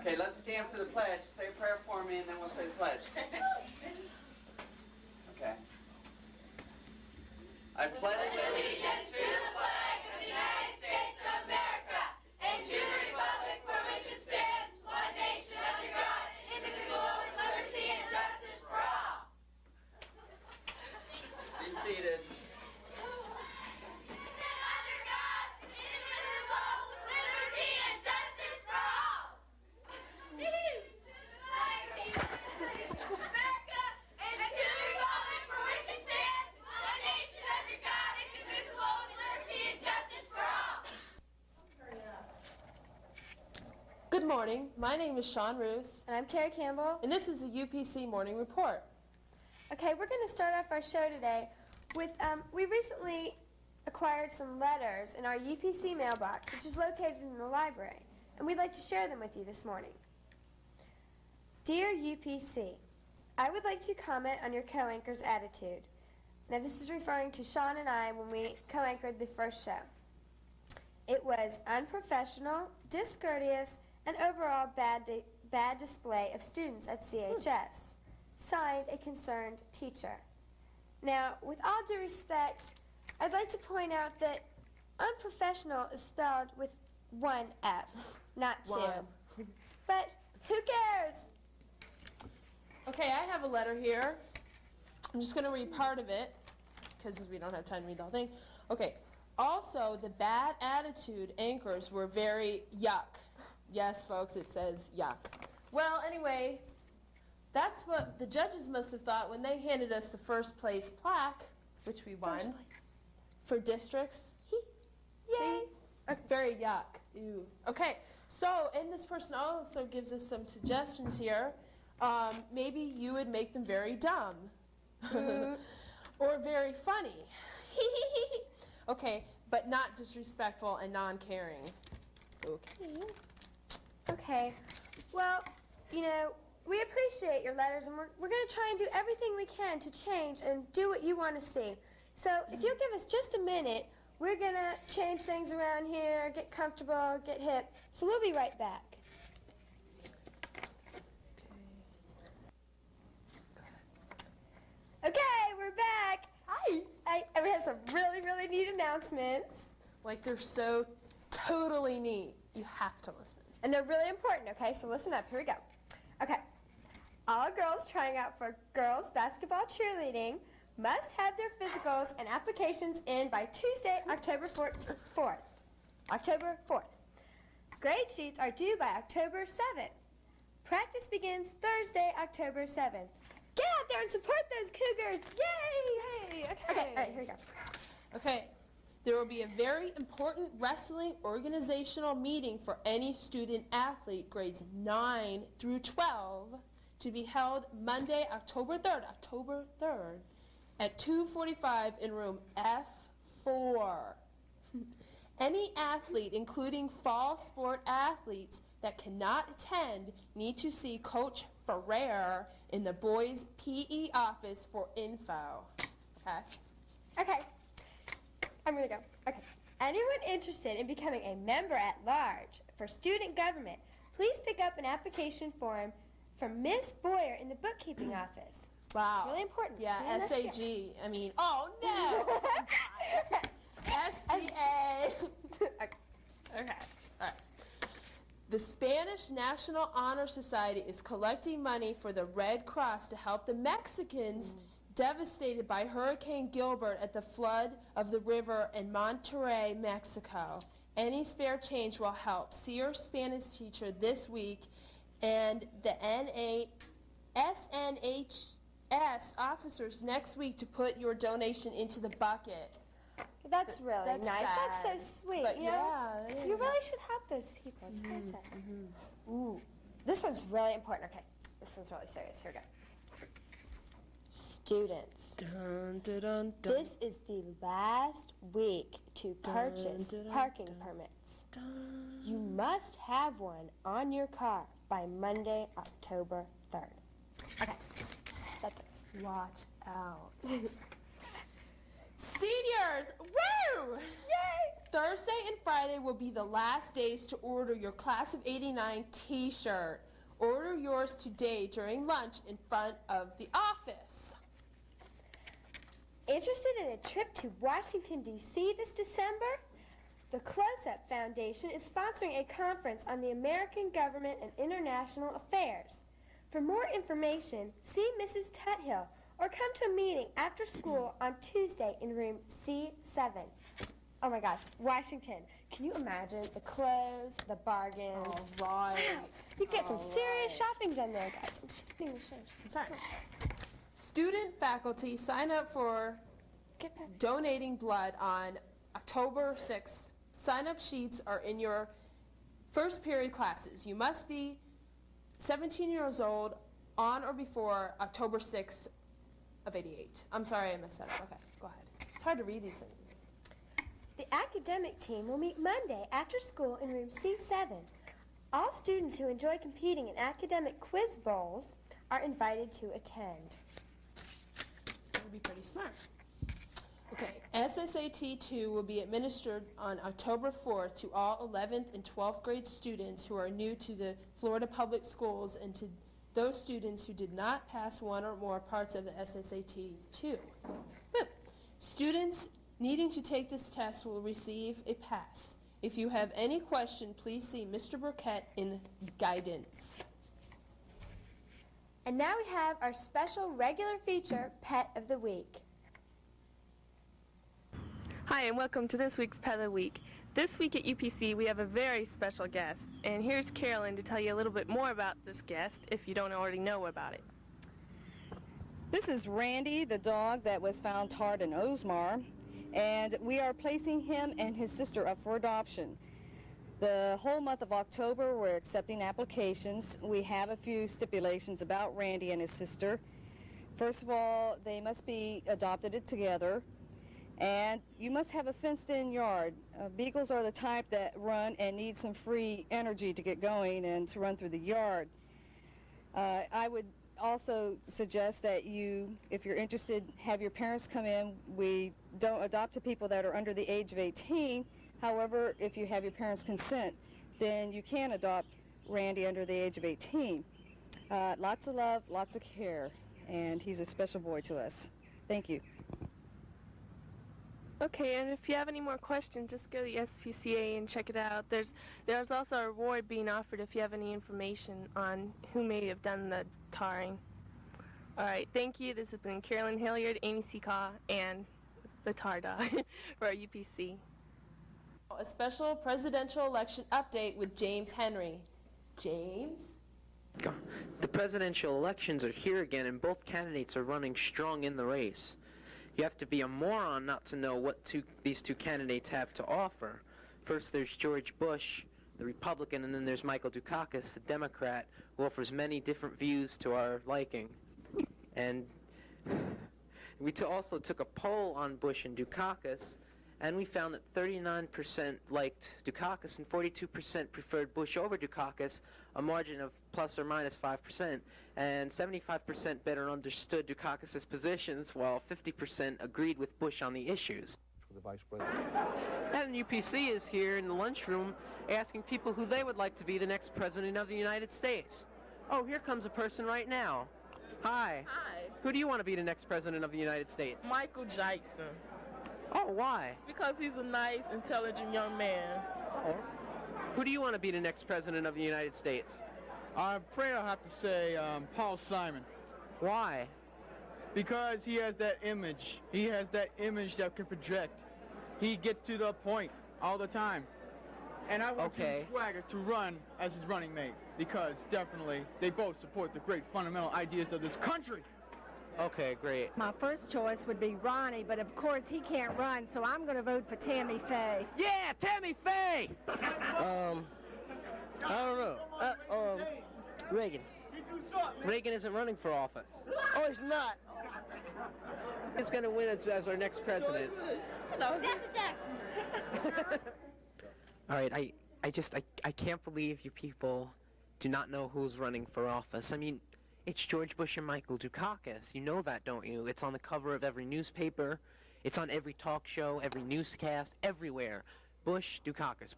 Okay, let's stand for the pledge. Say a prayer for me, and then we'll say the pledge. Okay. I pledge allegiance to the flag of the United States of America and to the republic for which it stands, one nation under God, indivisible, with liberty and justice for all. Be seated. Under God, indivisible, with liberty and justice for all. America and to the republic for which it stands, one nation under God, indivisible, with liberty and justice for all. Good morning. My name is Sean Roos, And I'm Carrie Campbell. and this is the UPC Morning Report. Okay, we're going to start off our show today with, we recently acquired some letters in our UPC mailbox, which is located in the library, and we'd like to share them with you this morning. Dear UPC, I would like to comment on your co-anchor's attitude. Now, this is referring to Sean and I when we co-anchored the first show. It was unprofessional, discourteous, and overall bad display of students at CHS. Signed, a concerned teacher. Now, with all due respect, I'd like to point out that unprofessional is spelled with one F, not two. One. But who cares? Okay, I have a letter here. I'm just going to read part of it because we don't have time to read the whole thing. Okay. Also, the bad attitude anchors were very yuck. Yes, folks, it says yuck. Well, anyway, that's what the judges must have thought when they handed us the first place plaque, which we won, First place. for districts. Yay! See? Very yuck. Ew. Okay, so, and this person also gives us some suggestions here. Maybe you would make them very dumb. Or very funny. Okay, but not disrespectful and non-caring. Okay. Okay. Well, you know, we appreciate your letters, and we're going to try and do everything we can to change and do what you want to see. So if you'll give us just a minute, we're going to change things around here, get comfortable, get hip. So we'll be right back. Okay, we're back. Hi. We have some really, really neat announcements. Like they're so totally neat. You have to listen. And they're really important, okay? So listen up. Here we go. Okay. All girls trying out for girls basketball cheerleading must have their physicals and applications in by Tuesday, October 4th. October 4th. Grade sheets are due by October 7th. Practice begins Thursday, October 7th. Get out there and support those Cougars. Yay! Okay. Okay, all right, here we go. Okay. There will be a very important wrestling organizational meeting for any student athlete grades 9 through 12 to be held Monday, October 3rd at 2:45 in room F4. Any athlete, including fall sport athletes that cannot attend, need to see Coach Ferrer in the boys' PE office for info. Okay? Okay. I'm going to go. Okay. Anyone interested in becoming a member at large for student government, please pick up an application form from Miss Boyer in the bookkeeping office. Wow. It's really important. Yeah, Be in this SAG. year. I mean, oh no! SGA. Okay. Okay, all right. The Spanish National Honor Society is collecting money for the Red Cross to help the Mexicans devastated by Hurricane Gilbert at the flood of the river in Monterrey, Mexico. Any spare change will help. See your Spanish teacher this week, and the SNHS officers next week to put your donation into the bucket. That's really That's nice. That's sad. so sweet. But you know? yeah, it You really is. should help those people. It's very sad. Ooh. This one's really important. Okay. This one's really serious. Here we go. Students. Dun, dun, dun, dun. This is the last week to purchase dun, dun, parking dun. permits. You must have one on your car by Monday, October 3rd. Okay, that's it. Watch out. Seniors, woo! Yay! Thursday and Friday will be the last days to order your Class of '89 t-shirt. Order yours today during lunch in front of the office. Interested in a trip to Washington, D.C. this December? The Close-Up Foundation is sponsoring a conference on the American government and international affairs. For more information, see Mrs. Tuthill or come to a meeting after school on Tuesday in room C7. Oh my gosh, Washington. Can you imagine the clothes, the bargains? All right. You get some serious shopping done there, guys. I'm spinning the show. I'm sorry. Student faculty sign up for Get back. donating blood on October 6th. Sign-up sheets are in your first period classes. You must be 17 years old on or before October 6th of '88. I'm sorry, I messed that up. Okay, go ahead. It's hard to read these things. The academic team will meet Monday after school in room C7. All students who enjoy competing in academic quiz bowls are invited to attend. That would be pretty smart. Okay, SSAT 2 will be administered on October 4th to all 11th and 12th grade students who are new to the Florida Public Schools and to those students who did not pass one or more parts of the SSAT 2. Boom. Students needing to take this test will receive a pass. If you have any question, please see Mr. Burkett in guidance. And now we have our special regular feature, Pet of the Week. Hi, and welcome to this week's Pet of the Week. This week at UPC, we have a very special guest, and here's Carolyn to tell you a little bit more about this guest, if you don't already know about it. This is Randy, the dog that was found tarred in Osmar, and we are placing him and his sister up for adoption. The whole month of October, we're accepting applications. We have a few stipulations about Randy and his sister. First of all, they must be adopted together. And you must have a fenced-in yard. Beagles are the type that run and need some free energy to get going and to run through the yard. I would also suggest that you, if you're interested, have your parents come in. We don't adopt to people that are under the age of 18. However, if you have your parents' consent, then you can adopt Randy under the age of 18. Lots of love, lots of care, and he's a special boy to us. Thank you. Okay, and if you have any more questions, just go to the SPCA and check it out. There's also a reward being offered if you have any information on who may have done the tarring. All right, thank you. This has been Carolyn Hilliard, Amy Secaw, and the tar dog for our UPC. A special presidential election update with James Henry. James? The presidential elections are here again, and both candidates are running strong in the race. You have to be a moron not to know what these two candidates have to offer. First, there's George Bush, the Republican, and then there's Michael Dukakis, the Democrat, who offers many different views to our liking. And we also took a poll on Bush and Dukakis, and we found that 39% liked Dukakis and 42% preferred Bush over Dukakis, a margin of plus or minus 5%, and 75% better understood Dukakis' positions, while 50% agreed with Bush on the issues. The Vice President. And UPC is here in the lunchroom asking people who they would like to be the next President of the United States. Oh, here comes a person right now. Hi. Hi, Who do you want to be the next President of the United States? Michael Jackson, Oh, why? because he's a nice, intelligent young man. Who do you want to be the next President of the United States? I'm afraid I'll have to say Paul Simon, Why? because he has that image. He has that image that can project. He gets to the point all the time. And I want Okay. Jim Swagger to run as his running mate, because definitely they both support the great fundamental ideas of this country. Okay, great. My first choice would be Ronnie, but of course he can't run, so I'm going to vote for Tammy Faye. Yeah, Tammy Faye! I don't know. Reagan. Reagan isn't running for office. Oh, he's not. He's going to win as our next president. All right, I can't believe you people do not know who's running for office. I mean, it's George Bush and Michael Dukakis. You know that, don't you? It's on the cover of every newspaper. It's on every talk show, every newscast, everywhere. Bush Dukakis.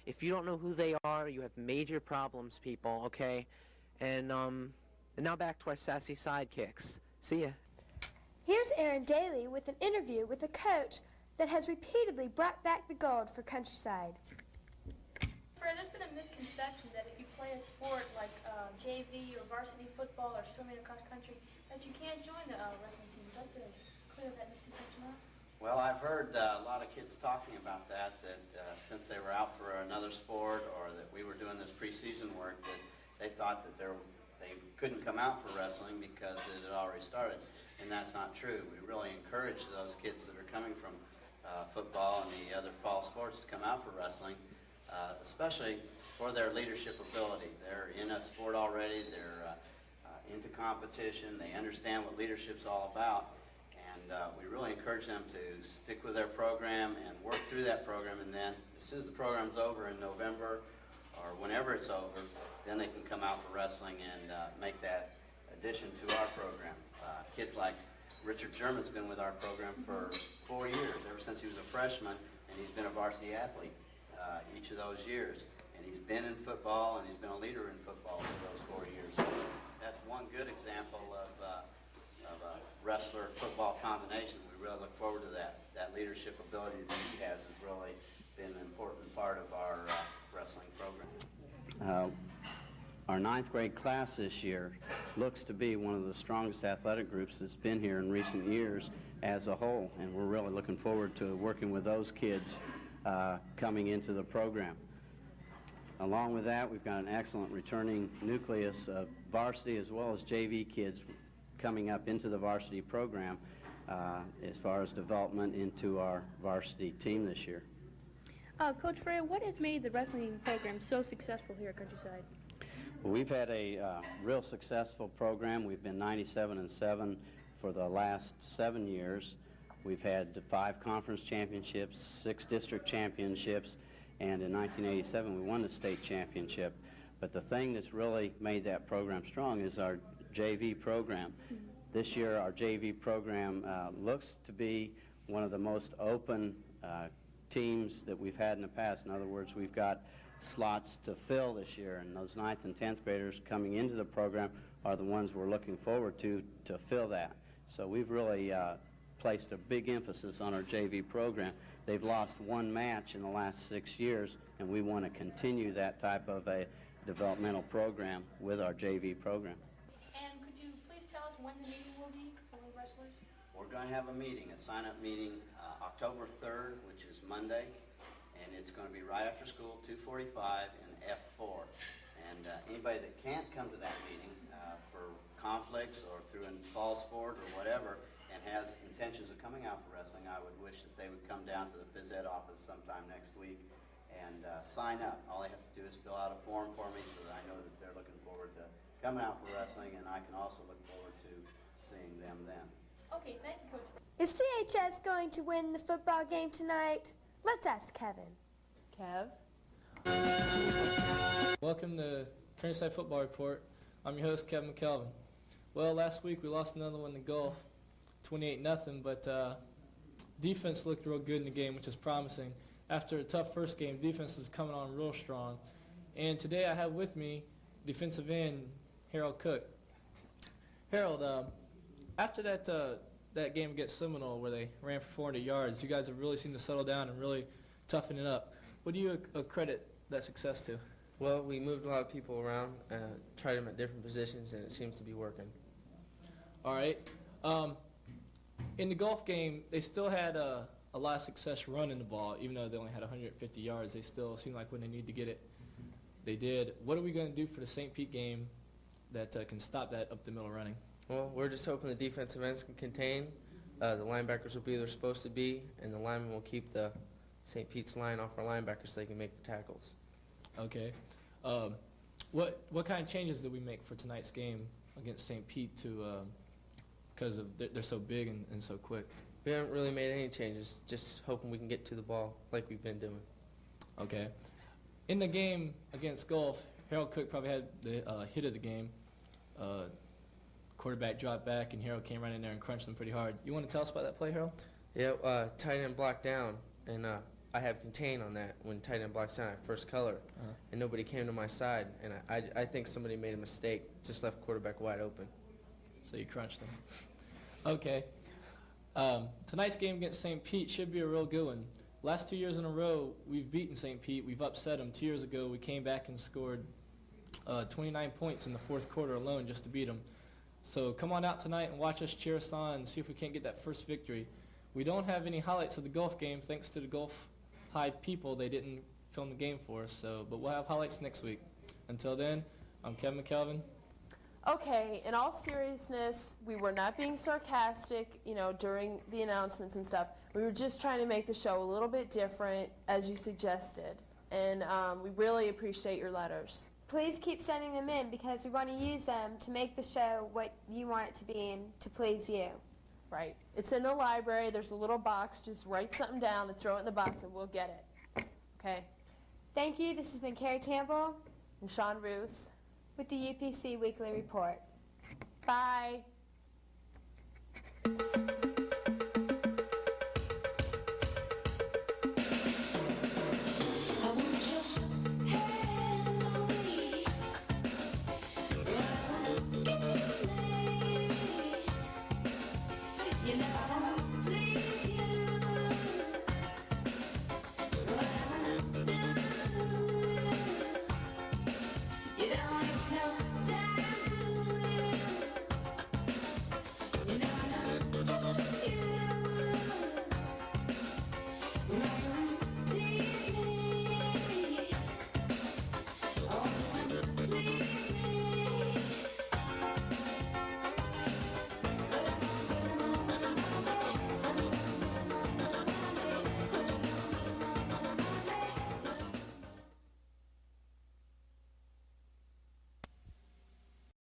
If you don't know who they are, you have major problems, people, okay? And now back to our sassy sidekicks. See ya. Here's Aaron Daly with an interview with a coach that has repeatedly brought back the gold for Countryside. Fred, there's been a misconception that if you play a sport like JV or varsity football or swimming or cross country, that you can't join the wrestling team. Would you like to clear that misconception up? Well, I've heard a lot of kids talking about that since they were out for another sport or that we were doing this preseason work, that they thought that they couldn't come out for wrestling because it had already started. And that's not true. We really encourage those kids that are coming from football and the other fall sports to come out for wrestling, especially for their leadership ability. They're in a sport already. They're into competition. They understand what leadership's all about. And we really encourage them to stick with their program and work through that program. And then as soon as the program's over in November or whenever it's over, then they can come out for wrestling and make that addition to our program. Kids like Richard German's been with our program for 4 years, ever since he was a freshman, and he's been a varsity athlete each of those years. And he's been in football, and he's been a leader in football for those 4 years. So that's one good example of a wrestler-football combination. We really look forward to that. That leadership ability that he has really been an important part of our wrestling program. Our 9th grade class this year looks to be one of the strongest athletic groups that's been here in recent years as a whole, and we're really looking forward to working with those kids coming into the program. Along with that, we've got an excellent returning nucleus of varsity as well as JV kids coming up into the varsity program as far as development into our varsity team this year. Coach Freya, what has made the wrestling program so successful here at Countryside? Well, we've had a real successful program. We've been 97-7 for the last 7 years. We've had 5 conference championships, 6 district championships, and in 1987 we won the state championship. But the thing that's really made that program strong is our JV program. This year our JV program looks to be one of the most open teams that we've had in the past. In other words, we've got slots to fill this year, and those 9th and 10th graders coming into the program are the ones we're looking forward to fill that. So we've really placed a big emphasis on our JV program. They've lost 1 match in the last 6 years, and we want to continue that type of a developmental program with our JV program. And could you please tell us when the meeting will be for wrestlers? We're going to have a meeting, a sign-up meeting, October 3rd, which is Monday, and it's going to be right after school, 2:45 in F4. And anybody that can't come to that meeting for conflicts or through a fall sport or whatever and has intentions of coming out for wrestling, I would wish that they would come down to the phys ed office sometime next week and sign up. All they have to do is fill out a form for me so that I know that they're looking forward to coming out for wrestling, and I can also look forward to seeing them then. Okay, thank you, Coach. Is CHS going to win the football game tonight? Let's ask Kevin. Kev? Welcome to Countryside Football Report. I'm your host, Kevin McKelvin. Well, last week we lost another one in golf, 28-0, but defense looked real good in the game, which is promising. After a tough first game, defense is coming on real strong. And today I have with me defensive end Harold Cook. Harold, after that game against Seminole where they ran for 400 yards, you guys have really seemed to settle down and really toughen it up. What do you accredit that success to? Well, we moved a lot of people around, tried them at different positions, and it seems to be working. All right. In the golf game, they still had a lot of success running the ball, even though they only had 150 yards. They still seemed like when they need to get it, they did. What are we going to do for the St. Pete game that can stop that up the middle running? Well, we're just hoping the defensive ends can contain. The linebackers will be where they're supposed to be, and the linemen will keep the St. Pete's line off our linebackers so they can make the tackles. Okay. What kind of changes did we make for tonight's game against St. Pete because they're so big and so quick? We haven't really made any changes, just hoping we can get to the ball like we've been doing. Okay. In the game against Gulf, Harold Cook probably had the hit of the game. Quarterback dropped back, and Harold came right in there and crunched them pretty hard. You want to tell us about that play, Harold? Yeah, tight end blocked down, and I have contain on that when tight end blocks down at first color, and nobody came to my side, and I think somebody made a mistake, just left quarterback wide open. So you crunched them. Okay. Tonight's game against St. Pete should be a real good one. Last 2 years in a row, we've beaten St. Pete. We've upset them. 2 years ago, we came back and scored 29 points in the fourth quarter alone just to beat them. So come on out tonight and watch us cheer us on and see if we can't get that first victory. We don't have any highlights of the golf game thanks to the Gulf High people. They didn't film the game for us, but we'll have highlights next week. Until then, I'm Kevin McKelvin. Okay, in all seriousness, we were not being sarcastic, during the announcements and stuff. We were just trying to make the show a little bit different, as you suggested. And we really appreciate your letters. Please keep sending them in because we want to use them to make the show what you want it to be and to please you. Right. It's in the library. There's a little box. Just write something down and throw it in the box and we'll get it. Okay? Thank you. This has been Carrie Campbell and Sean Roos with the UPC Weekly Report. Bye.